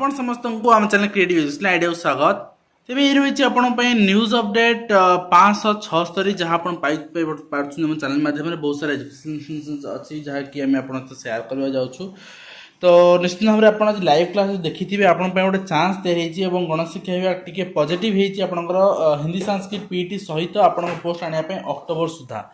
आपण समस्त को आम चैनल क्रिएटिव एजुकेशन आइडिया को स्वागत। तेज ये रही आप न्यूज अपडेट 576 जहाँ आप चैनल माध्यम बहुत सारा एजुकेशन अच्छी जहाँकि आम आप सेयार करवा जाऊँ। तो निश्चित भाव में आप लाइव क्लास देखी आप गोटे चान्स दिखाई गणशिक्षा विभाग टी पॉजिटिव होकर हिंदी संस्कृत पीटी सहित आप पोस्ट आने अक्टोबर सुधा।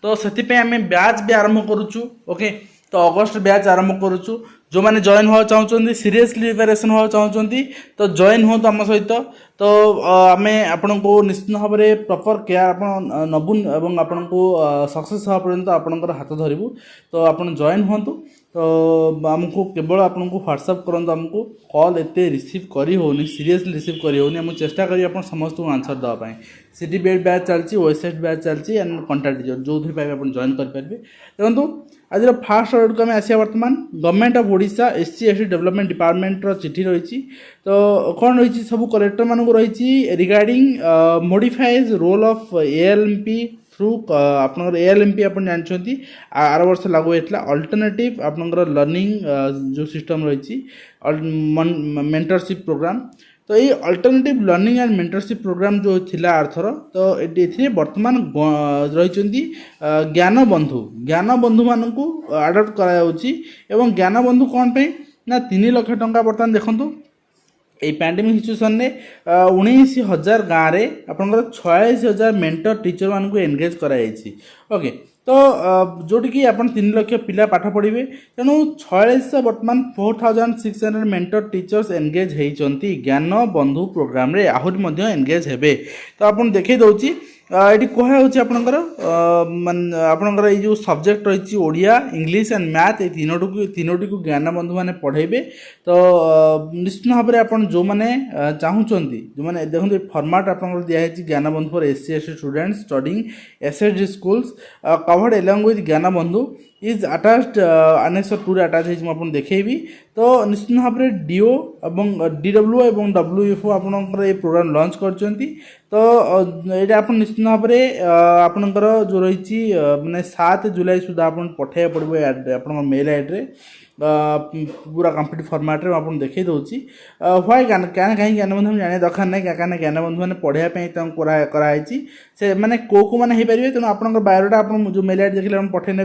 तो से आम बैच भी आरंभ करुचु। ओके, तो अगस्ट बैच आरंभ करुचु। जो मैंने जॉइन हुआ चाहते सीरियसली प्रिपरेशन हुआ चाहते तो जॉइन हूँ आम सहित। तो आम आपण को निश्चित भाव में प्रॉपर केयर आप नबू एवं आपण को सक्सेस हवा पर्यंत आपंकर हाथ धरबू। तो आप जॉइन हूँ। तो आमको केवल आपको व्हाट्सअप करंतु आमको कॉल एते रिसीव करी होनी सीरियसली रिसीव करी होनी। आम चेष्टा करी आप समस्त को आंसर देवाई। सिटी बेड बैच चलती ओएसएस बैच चलती एंड कंटाक्ट टीचर जो थी आप जॉइन करेंगे। देखो आज फास्ट अपडेट को आम आसिया वर्तमान government of Odisha SC ST development department चिठी रही। तो कौन रही सब कलेक्टर मानक रही regarding modifies role of ALMP through आपनकर एएलएमपी आप जानते आर वर्ष लागू होता अल्टरनेटिव आपनकर लर्निंग जो सिस्टम रही मेंटरशिप प्रोग्राम। तो ये alternative learning and mentorship program जो थिला आर्थर तो ये वर्तमान रही ज्ञान बंधु मानक आडप्ट करा ज्ञान बंधु कौन पे ना 3 लाख टंका बर्तमान देखो ये पैंडेमिक सिचुएसन ने 19,000 गाँव में आपंकर 46,000 मेंटर टीचर मान एनगेज कराई। ओके, तो जोटी कि आप 3 लाख पिला पाठ पढ़े तेणु 46 बर्तमान 4,600 मेंटर टीचर्स एनगेज होती ज्ञान बंधु प्रोग्राम रे आहरी एनगेज हेबे। तो आपन देखै दउची ये कहुच्छे आपणकर आपणकर ये जो सब्जेक्ट रही ओडिया इंग्लिश एंड मैथ ये तीनोटी को ज्ञान बंधु मैंने पढ़ेबे। तो निश्चित भाव में आप जो मैंने चाहूँगी जो मैंने देखो फॉर्मेट आप दिखाई ज्ञान बंधु for SC ST students studying SSD schools covered along with ज्ञान बंधु इज अटैच्ड आनेक्स 2 रे अटैच है आपन देखेबी। तो निश्चित भाव में डीओ और डीडब्ल्यू और डब्ल्यूएफओ आपनकर ये प्रोग्राम लॉन्च करचंती। तो ये आप निश्चित भाव में आपनकर जो रही माने 7 जुलाई सुधा आप पठाया पड़ो आप मेल आईडी पूरा कंप्लीट फॉर्मेट रे आपन देखै दउची व्हाई कहीं ज्ञान बंधु जाने दरकार नहीं क्या ज्ञान बंधु मैंने पढ़ाई कराई से मैंने को मैंने हो पारे। तेणु आप बायोडाटा आप जो मेल आईडी देखिए पठे ने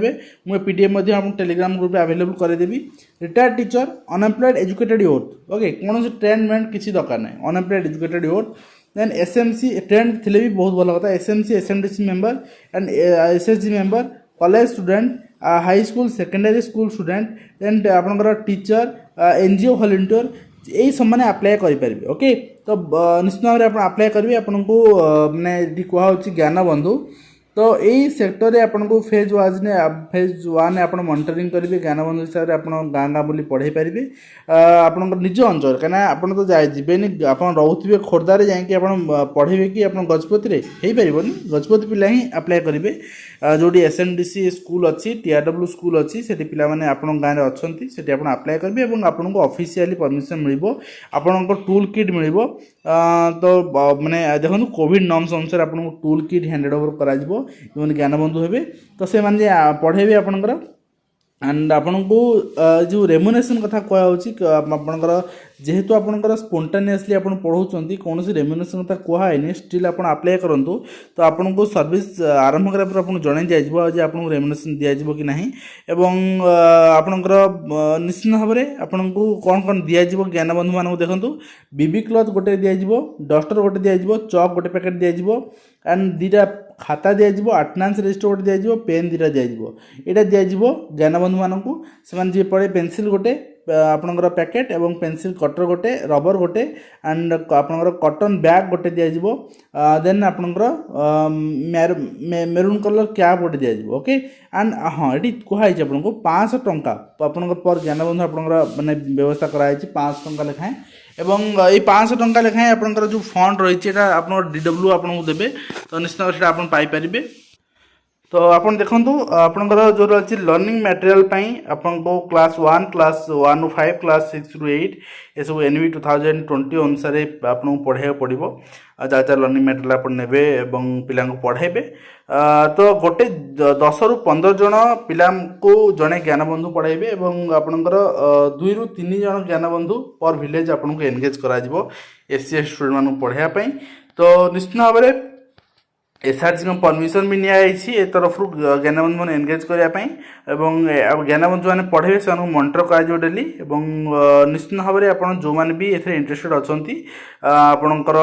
मुझे पीडीएफ आप टेलीग्राम ग्रुप अवेलेबल करदेवी। Retired teacher unemployed educated youth okay कौन से ट्रेंड मेंट किसी दरकार नहीं unemployed educated youth then SMC trained थे भी बहुत भल कथा SMC SMDC member and SSG member college student high school secondary school student then आपनकर टीचर एनजीओ वॉलंटियर यही सब मैंने अप्लाई करें। ओके, तो निश्चित भाव में आप अप्लाई करेंगे आपको मैंने कहुच्छी ज्ञान बंधु। तो यही सेक्टर में आपको फेज 1 आप मॉनिटरिंग करेंगे ज्ञान बंधु हिसाब से आप गाँ गाँ बुली पढ़े पारे आप निज अंचल कहीं आप तो जाबेनि आप रोथे खोर्धार जाकि पढ़े कि आप गजपति हो पारन गजपति पिला ही अप्लाई करेंगे जोटी एसएनडीसी स्कूल अच्छी टीआरडब्ल्यू स्कूल अच्छी से पिला माने आप गाँव में अच्छी से अप्लाई करेंगे और आपको ऑफिशियली परमिशन मिल आपको टूल किट मिल। तो माने देखो कोविड नॉर्म्स अनुसार आपको टूल किट हैंडेड ओवर करा जो ज्ञान बंधु हे तो से पढ़ेबे आपंकर एंड आपन को जो रेम्युनेशन कथा कहकर जेहेतु आपंकर स्पोंटानियसली आप पढ़ाऊँ कौन रेम्युनेशन कथा कहनी स्टिल आप अप्लाई करूँ। तो आपन को सर्विस आरंभ करापर आप जन दिज्व आपको रेम्युनेशन दिज्व कि नहीं एवं आपंकर निश्चित भाव में आपन को कौन कौन दिज्व ज्ञान बंधु मानक देखो बीबी क्लथ गोटे दिज्व डस्टर गोटे दिज्व चॉक गोटे पैकेट दिज्व एंड 2टा खाता दिज्व अटेंडेंस रजिस्टर गोटे दिज्व पेन 2टा दिज्व यहाँ दिज्व ज्ञान बंधु मानक से पढ़े पेनसिल गोटे आपनकर पैकेट एवं पेनसिल कटर गोटे रबर गोटे एंड आपनकर कॉटन बैग गोटे दिज्व देन आपनकर मेरून कलर कैप गोटे दिज्व। ओके, एंड हाँ ये कहुई आपको 500 टंका आपनकर पर ज्ञान बंधु आपनकर माने व्यवस्था कराई 500 टंका लेखाएं एवं ये 500 टंका लेखाएं आपनकर जो फंड रही है आप डीडब्ल्यू आपको देवे। तो निश्चित आप पाइपर। तो आपण देखंतु आपनकर जो रही लर्निंग मटेरियल आपको क्लास 1 क्लास 1 ରୁ 5 क्लास 6 ରୁ 8 ये सब एनवी 2020 अनुसार आपको पढ़ाई पड़ो जहाँ जहाँ लर्निंग मटेरियल आप ने पिला पढ़ाइबे। तो गोटे 10 ରୁ 15 जन पिला जड़े ज्ञानबंधु पढ़ाइबे आपणकर 2 ରୁ 3 जन ज्ञानबंधु पर विलेज आपको एनगेज करा एससी एसटी स्टूडेंट मान पढ़ाई। तो निश्चित भाव में एसआरसी परमिशन भी नियाई ए तरफ ज्ञानबंधु मैंने एनगेज करने ज्ञानबंधु मैंने पढ़े से मॉनिटर कर डेली निश्चित भाव में आप जो मैंने भी ए इंटरेस्टेड अच्छा आपणकर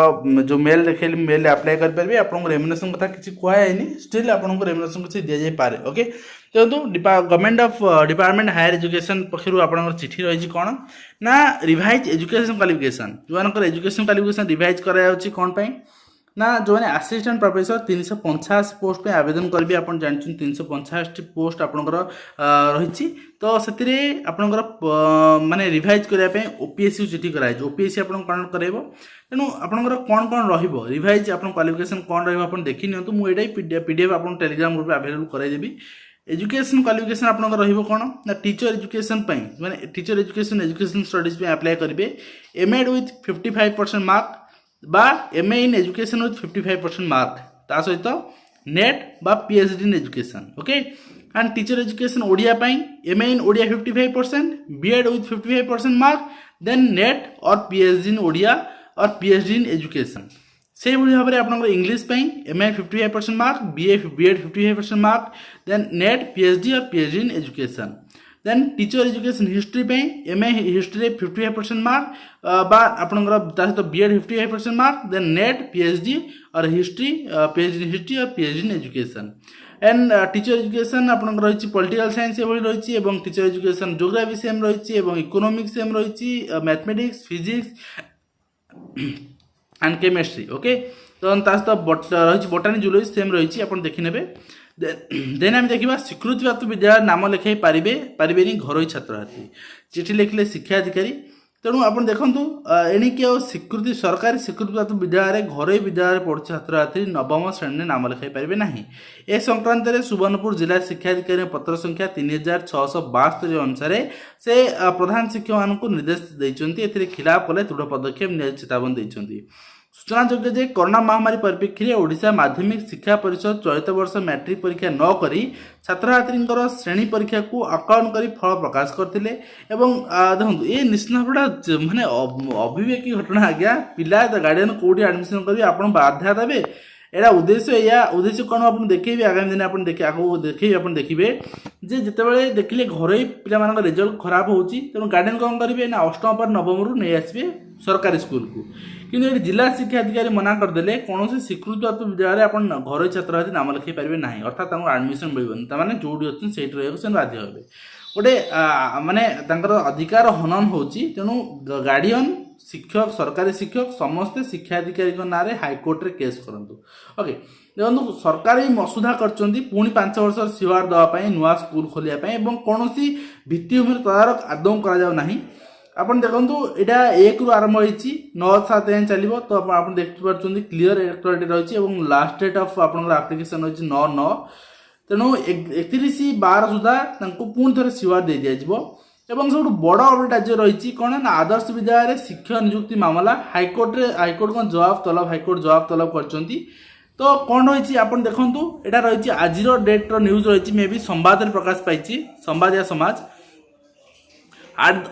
जो मेल देखे मेल अप्लाई करेंगे आपको रेम्युनरेशन कथा किसी कहनी स्टिल आपको रेम्युनरेशन किसी दि जापे। ओके देखो government of department higher education पक्षर आप चिठी रही कौन ना रिवाइज एजुकेशन क्वालिफिकेशन जो एजुकेशन क्वालिफिकेशन रिवाइज कराया कौन ना जो मैंने असिस्टेंट प्रोफेसर 385 पोस्ट पे आवेदन करेंगे आप जानते 385 पोस्ट आपंकर रही। तो से आपंकर माने रिवाइज करने ओपीएससी चिठी कराई ओपीएससी आप कनेक्ट कर तेणु आपंकर कौन कौन रिवाइज आप क्वालिफिकेशन कौन रहा देखी नियंतु मुझे पीडीएफ आप टेलीग्राम ग्रुप अवेलेबल कराइदेवी। एजुकेशन क्वालिफिकेशन आपंकर रहिबो कौन ना टीचर एजुकेशन माने टीचर एजुकेशन स्टडीज पे अप्लाई करेंगे एमएड विथ 55% मार्क बा MA in education with 55% mark ता सहित नेट बा PhD in education. Okay and teacher education Odia MA in Odia 55% BEd with 55% mark then NET और पीएचडी इन ओडिया और PhD in education. से भाव में आप English MA 55% mark BEd 55% mark then NET PhD और PhD in education. Then teacher education history MA history 55% mark बा आपंकर BEd 55% mark then NET PhD और हिस्ट्री पीएचडी हिस्ट्री और PhD in education. And teacher education आपंकर रही political science रही teacher education geography same रही economics same रही mathematics physics and chemistry. Okay तो रही बोटानी जूलॉजी सेम रही आप देखी ने। देन आम देखा स्वीकृति प्राप्त विद्यालय नाम लिखाई पारे घर छात्र चिठी लिखिले शिक्षा अधिकारी। तेणु आप देखूँ एणिकी स्वीकृति सरकारी स्वीकृति प्राप्त विद्यालय घर विद्यालय पढ़ु छात्र नवम श्रेणी में नाम लिखाई पारे ना। ए संक्रांत में सुवर्णपुर जिला शिक्षाधिकारी पत्र संख्या 3672 अनुसार से प्रधान शिक्षक मान निर्देश देते खिलाफ कले दृढ़ पदक्षेप चेतावनी देते। सूचना योग्य जे कोरोना महामारी परिप्रेक्षी में ओडिशा माध्यमिक शिक्षा परिषद चलित वर्ष मैट्रिक परीक्षा न करी छात्र छात्री श्रेणी परीक्षा को आकलन कर फल प्रकाश करते। देखो ये निश्चित भाव माने अभिवेकी घटना आज्ञा पिला गार्डियन कौटी एडमिशन करेंगे आप बाध्या देवे एटा उद्देश्य कौन आप देखेबे आगामी दिन आप देखे आप देखिए जे जितेबाला देखिले घर पिला रिजल्ट खराब होची तेणु गार्डियन कौन करेंगे ना अष्टम पर नवम रू नहीं आसबे सरकारी स्कूल को कि जिला शिक्षा अधिकारी मना करदे कौन स्वीकृत प्राप्त विद्यालय आप घर छात्र नाम लिखाई पारे ना अर्थात आडमिशन मिलने जो अच्छे रहा बाध्य हे गोटे माने अधिकार हनन होची तेणु गार्डियन शिक्षक सरकारी शिक्षक समस्ते शिक्षा अधिकारी ना हाईकोर्ट रे केस करंतु। ओके देखो सरकार मसुधा करछंती पुणी 5 वर्ष सीआर दवाई नुआ स्कूल खोलिया कौन भित्तिभूमि तदारक आदौ करा आप देखो यहाँ 1 ରୁ आरंभ होती 9/7 जाए चलो। तो आप देखिए क्लीयर इलेक्टोरेट रही लास्ट डेट ऑफ आप एप्लिकेशन रही 9/9 तेणु 31/12 सुधा पुणी थे सीआर दे दिज्व। सब बड़ अपडेट आज रही कौन ना आदर्श विद्यालय शिक्षक नियुक्ति मामला हाईकोर्ट को जवाब तलब हाईकोर्ट जवाब तलब कर। तो कौन रही आप देखूँ यहाँ रही आज डेट न्यूज रही मे भी संवाद प्रकाश पाई संवाद या समाज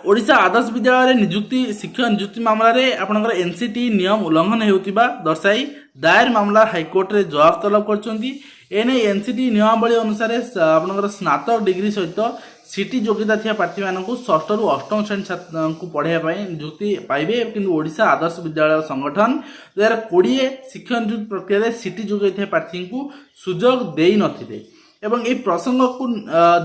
ओडिशा आदर्श विद्यालय नियुक्ति शिक्षक नियुक्ति मामला रे आपनकर एनसीटी नियम उल्लंघन हेउतिबा दर्शाई दायर मामला हाईकोर्ट रे जवाब तलब करछंती। एने एनसीटी नियमावली अनुसार आपनकर स्नातक डिग्री सहित सीटी योग्यता थिया प्रार्थी मानकु 6 ରୁ 8 श्रेणी छात्र को पढ़ाइबा पई नियुक्ति पाइबे किंतु ओडिशा आदर्श विद्यालय संगठन 2020 शिक्षक नियुक्ति प्रक्रिया रे सीटी योग्यता थिया प्रार्थी को सुजोग देई नथिले एवं ए प्रसंग को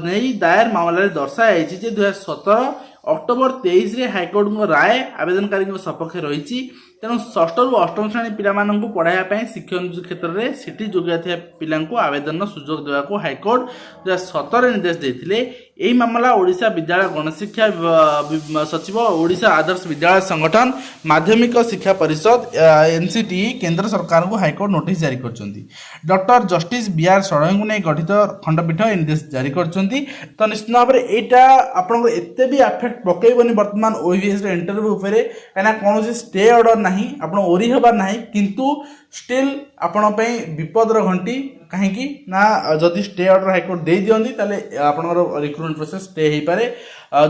नहीं दायर मामला दर्शाई जे 2017 अक्टोबर 23 रे हाईकोर्ट राय आवेदनकारी सपक्ष रही तेणु षष्ठ रु अष्टम श्रेणी पिलामानंकु पढ़ाइबा शिक्षण क्षेत्र में सीटी योग्यता थिबा पिलांकु आवेदन सुजोग देवाको हाईकोर्ट 2017 निर्देश देथिले। एही मामला ओडिशा विद्यालय गणशिक्षा सचिव, ओडिशा आदर्श विद्यालय संगठन, माध्यमिक शिक्षा परिषद एनसीटी केंद्र सरकार को हाईकोर्ट नोटिस जारी करछंती। डॉक्टर जस्टिस बीआर षडंगी को नहीं गठित खंडपीठ ए निर्देश जारी करछंती। तो निश्चित भाव में एटा आपन एते भी अफेक्ट पकेइबनी वर्तमान ओईवीएस रे इंटरव्यू उपरे, काना कोनोसी स्टे ऑर्डर नाही, आपन ओरी हबार नाही, किंतु स्टिल आपण पई विपदर घंटी कहीं ना जदि स्टे ऑर्डर हाईकोर्ट दे दियंती ताले आपनकर रिक्रुटमेंट प्रोसेस स्टे हेई पारे,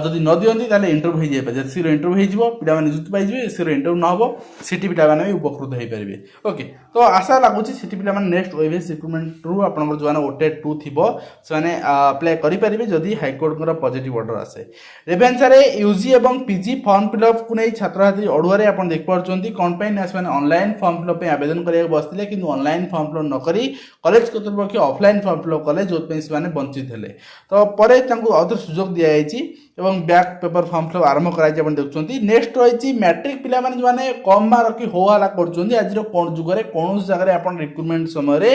जदि न दियंती ताले इंटरव्यू हेई जाय पारे, एससी रो इंटरव्यू हेई जिवो, पिला माने नियुक्ति पाइ जिवो, एससी रो इंटरव्यू न होबो, सिटी पिला माने भी उपकृत हेई परिबे। ओके, तो आशा लागुची सिटी पिला माने नेक्स्ट ओईवीएस रिक्रुटमेंट रु आपनकर जो माने ओटेट 2 थिबो से माने अप्लाई करि परिबे जदि हाईकोर्ट कर पॉजिटिव ऑर्डर आसे। रेभेन्सा रे यूजी एवं पीजी फॉर्म फिलअप को नै छात्र छात्री अडुआ रे आपण देख पारचंती कोन पई ना से ऑनलाइन फॉर्म फिलअप पे आवेदन करिया बसथिले, किंतु ऑनलाइन फॉर्म फिलअप न करी कॉलेज कर्तृपक्ष ऑफलाइन फॉर्म फिलअप कले, जो पे से वंचित हेले। तो परे तांको अदर सुजोग दिया जायछि एवं बैक पेपर फॉर्म फिलअप आरंभ कराई आपण देखुचंती। नेक्स्ट रहिछि मैट्रिक पिला माने जो माने कम मार्क की हो हला करचंती। आज रो कोन जुगरे कोन जगह रे आपण रिक्रुटमेंट समय रे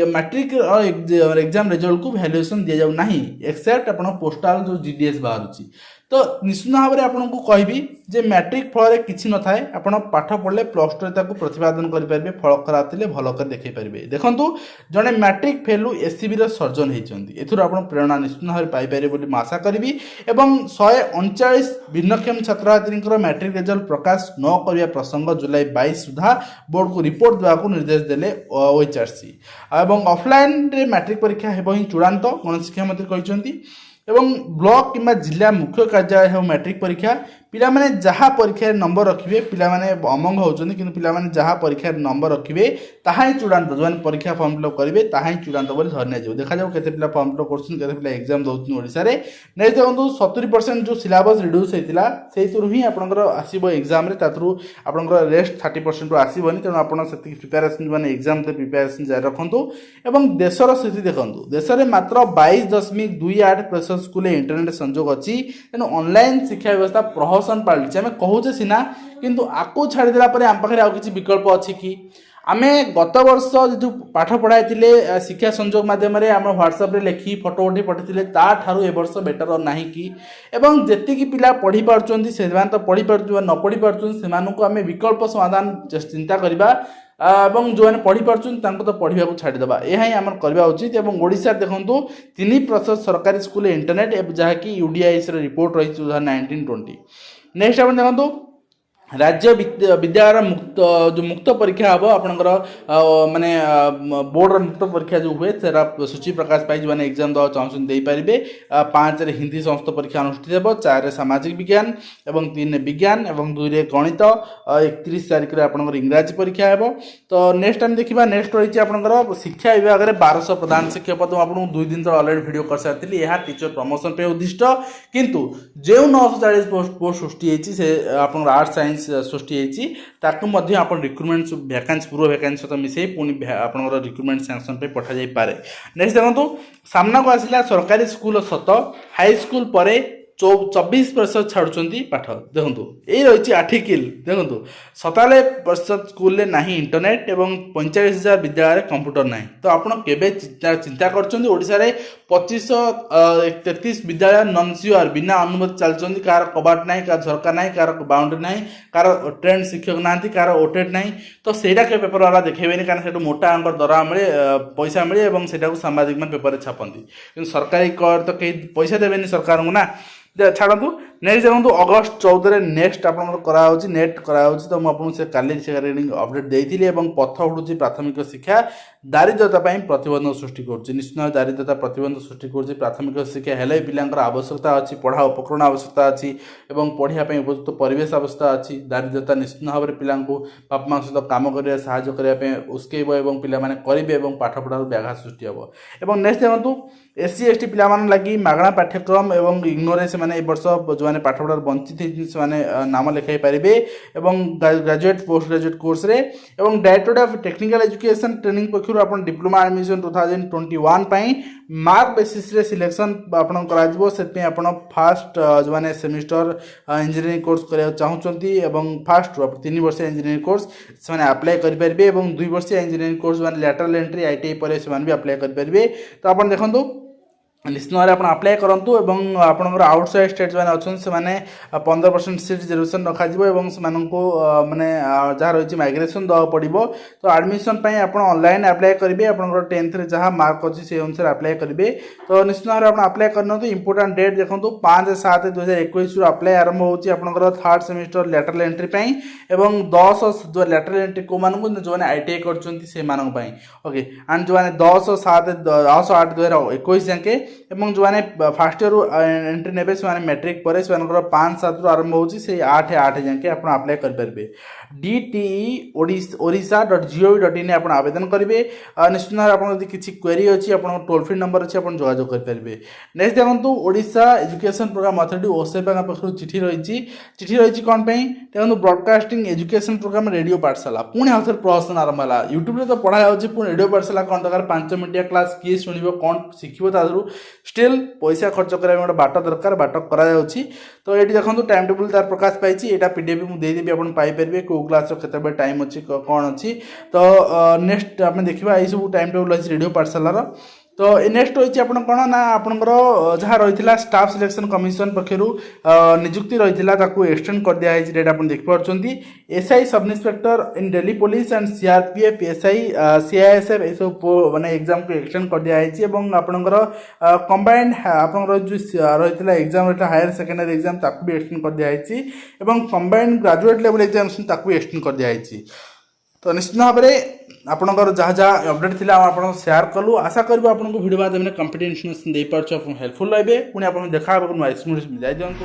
मैट्रिक और एग्जाम रिजल्ट को वैल्यूएशन दिया जाउ नाही, एक्सेप्ट आपण पोस्टल जो जीडीएस बाहरुछि। तो निश्चित भाव में आपको कहबी जे मैट्रिक फल किसी न थाए, आपण पाठ पढ़ले प्लस टू ताको प्रतिपादन करि परिबे, फल खराब थिले भल कर देखै परिबे। देखंतु जने मैट्रिक फेलु एससीबी रो सर्जन हेचंती, एथुर आपण प्रेरणा निश्चित भाव पाई पारे बोली म आशा करबी। एवं 139 भिन्नक्षम छात्र छात्री मैट्रिक रिजल्ट प्रकाश न करिया प्रसंग जुलाई 22 सुधा बोर्ड को रिपोर्ट देवा को निर्देश देले ओएचआरसी। एवं ऑफलाइन रे मैट्रिक परीक्षा हेबो ही चूड़ांत गणशिक्षा मंत्री कहिसंती। एवं ब्लॉक किंबा जिला मुख्य कार्यालय हो मैट्रिक परीक्षा पिला माने जहाँ परीक्षा नंबर रखिबे, पिला माने अमंग होउचंदी, किंतु पिला माने जहाँ परीक्षा नंबर रखिबे ताहा ही चूड़ांत, जो माने परीक्षा फॉर्म फिलअप करिवे ताहा ही चूड़ांत बोली धरने जाऊ। देखा जाऊ केते पिला फॉर्म फिलअप करछन, केते पिला एग्जाम दउछन ओडिसा रे। नै देखंतु 70% जो सिलेबस रिड्यूस हेतिला सेइतुरु ही आपनकर आसीबो एग्जाम रे, तातुरु आपनकर रेस्ट 30% रु आसीबोनी। तेनु आपण सेति प्रिपरेशन माने एग्जाम ते प्रिपरेशन जारी रखंतु। एवं देशर स्थिति देखंतु, देश रे मात्र 22.28% स्कूल इंटरनेट संजोग अछि। तेनु ऑनलाइन शिक्षा व्यवस्था प्रहसन पालिछि आमे कहूचे सिना, किंतु आकु छाड़ी देला परे आम पाखरे आ किछि विकल्प अछि कि आमे गत वर्ष जो पाठ पढ़ाइथिले शिक्षा संजोग माध्यम रे आम व्हाट्सएप रे लेखि फोटो उठी पठिथिले ता ठारू ए वर्ष बेटर नाही कि, एवं जेति कि पिला पढ़ी पारचंती सेमान तो पढ़ी पारचु न पढ़ी पारचु सेमानकु आमे विकल्प समाधान चिंता करिबा, एवं जो पढ़ी पार्छन तो पढ़ा को छाड़ीदे यह आम करवा उचित। एवं ओडिशा देखो 3% सरकारी स्कूल इंटरनेट जहाँकि यूडीआईएस रिपोर्ट रही 2019-20। नेक्स्ट आप देखो राज्य विद्यालय मुक्त जो मुक्त परीक्षा हम आपंकर माने बोर्ड मुक्त परीक्षा जो हुए सेरा सूची प्रकाश पाई जो मैंने एग्जाम देवा चाहूँ दे पारे। 5 रे हिंदी समस्त परीक्षा अनुष्ठित हो, 4 रे सामाजिक विज्ञान एवं 3 रे विज्ञान एवं 2 रे गणित, 31 तारिख रे आपनकर इंग्राजी परीक्षा हेबो। तो नेक्स्ट टाइम देखिबा नेक्स्ट रही आपनकर शिक्षा विभाग रे 1200 प्रधान शिक्षक पद आपन 2 दिन तक ऑलरेडी वीडियो कर सारथिली। यह टीचर प्रमोशन पे उद्दिष्ट, किंतु जो 940 पोस्ट सृष्टि हेछि से आपन आर्ट साइंस सृष्टि हेछि ताकू मध्ये आपन रिक्रुटमेंट वैकेंसी पूर्व वैकेंसी सहित मिसई पुणी आपन रिक्रुटमेंट सैंक्शन पे पठा जाई पारे। नेक्स्ट देखंतु सामना को आसिला सरकारी स्कूल 7, हाई स्कूल परे 24% छाड़ुचंती पाठ। देखंतु ए रही 8 किल। देखंतु 97% स्कूल ले नाही इंटरनेट एवं 45,000 विद्यालय कंप्यूटर नाही। तो आपण केबे चिंता करचंती ओडिसा रे 2533 विद्यालय नॉन सीआर बिना अनुमति चलचंती, कार कबाट नाही, कार झरका नाही, कार बाउंड्री नाही, कार ट्रेंड शिक्षक नांती, कार ओटेट नाही। तो सेटा के पेपर वाला देखेबेनी, कारण सेटु मोटा अंकर दरा मिले पैसा मिले एवं सेटा को सामाजिक मान पेपर रे छापंती, किंतु सरकारी कर तो कई पैसा देबेनी सरकार को ना छाड़ू। नेक्स्ट देखो अगस्त 14 रे नेक्स्ट आप नेट कराऊँ। तो मुझे काली रिगार्डिंग अपडेट देती और पथ उड़ूँ प्राथमिक शिक्षा दारिद्रता प्रतिबंध सृष्टि कर निश्चित दारिद्रता प्रतिबंध सृष्टि कर प्राथमिक शिक्षा हेले पिलांकर आवश्यकता अच्छी, पढ़ा उपकरण आवश्यकता अच्छी और पढ़ाई उपयुक्त परिवेश आवश्यकता अच्छी। दारिद्रता निश्चित भाव में पिला बापा माँ सहित कम कर साहाय्य उस्केब और पिलाने करेंगे और पाठ पढ़ार व्याघात सृष्टि हम। और नेक्स्ट देखो SC ST पिला लगी मागणा पाठ्यक्रम और इग्नोरे से वर्ष जो जो पाठ पढ़ार वंचित से नाम लिखाई पारे और ग्रेजुएट पोस्ट ग्रेजुएट कोर्स रे और directorate of technical education training पक्षर आप डिप्लोमा एडमिशन 2021 मार्क बेसिस रे सिलेक्शन आपन करा से फास्ट जो मैंने सेमिस्टर इंजीनियरिंग कोर्स करने चाहूँगी फास्ट 3 वर्ष इंजीनियरिंग कोर्स से अप्लाई करेंगे और 2 वर्ष इंजीनियरिंग कोर्स जो लैटरल एंट्री ITI पर से भी अप्लाई करेंगे। तो आप देखो निश्चित भाव में आप अप्लाई करूँ और आपंकर आउटसाइड स्टेट जो अच्छे से 15% सीट रिजर्वेशन रखा से माने जहाँ रही माइग्रेशन देवा पड़ो। तो एडमिशन आप ऑनलाइन अप्लाई करेंगे आप 10th रे जहाँ मार्क अच्छी से अनुसार अप्लाई करेंगे। तो निश्चित भाव में आप अप्लाई करना इंपोर्टाट डेट देखो 5/7/2021 अप्लाई आरंभ होकर 3rd सेमिस्टर लैटरल एंट्री और 10 जो लैटरल एंट्री को जो ITI कर ओके एंड जो 10/7/2021 जाके एवं जो मैंने फास्ट ईयर एंट्री ने से मैट्रिक पर 5/7 रु आरंभ हो 8/8 जाके आप अप्लाई करेंगे। dte.orissa.gov.in आप आवेदन करेंगे। निश्चित भाव में आपको किसी क्वेरी अच्छी आप टोल फ्री नंबर अच्छी आप जोगाजोग करेंगे। नेक्स्ट देखो Odisha education program authority OSEPA पक्ष चिठी रही कौन देखो ब्रॉडकास्टिंग एजुकेशन प्रोग्राम रेडियो पाठशाला पुणी आउ थे प्रहसन आरंभ है यूट्यूब तो पढ़ा पुणी रेडियो पाठशाला कौन दरकार 5 मिनिटिया क्लास किए शुण कौन शिखो तादू स्टिल पैसा खर्च करा गोटे बाट दरकार बाट करा। तो ये देखो टाइम टेबुल तार प्रकाश पाई यहाँ PDF मुझेदेवी आपंपारे कौ क्लास केत टाइम अच्छी कौन अच्छी। तो नेक्स्ट आप देखा ये सब टाइम टेबुल अच्छी रेडियो पाठशालार। तो नेक्स्ट रही आप कौन ना आपंकर जहाँ रही स्टाफ सिलेक्शन कमिशन पक्षर निजुक्ति रही एक्सटेंड कर दिखाई डेट आप देखिपुं SI sub inspector in Delhi police and CRPF SI CISF ये सब माने एग्जाम को एक्सटेंड कर दिखाई आपंकर कंबाइंड आपंकर जो रही एग्जाम रही हायर सेकेंडरी एग्जाम ताकू भी एक्सटेंड कर दिखाई कंबाइंड ग्रेजुएट लेवल एग्जाम ताकू भी एक्सटेंड कर दिखाई। तो निश्चित भाव में आपंकर जहाँ जहाँ अपडेट थी आप सेयार कलु आशा करूँ आपको वीडियो बाद कंप्लीट इन्फॉर्मेशन दे पार्छ हेल्पफुल रहे पुणी आप देखा नुआ जाए दिंतु।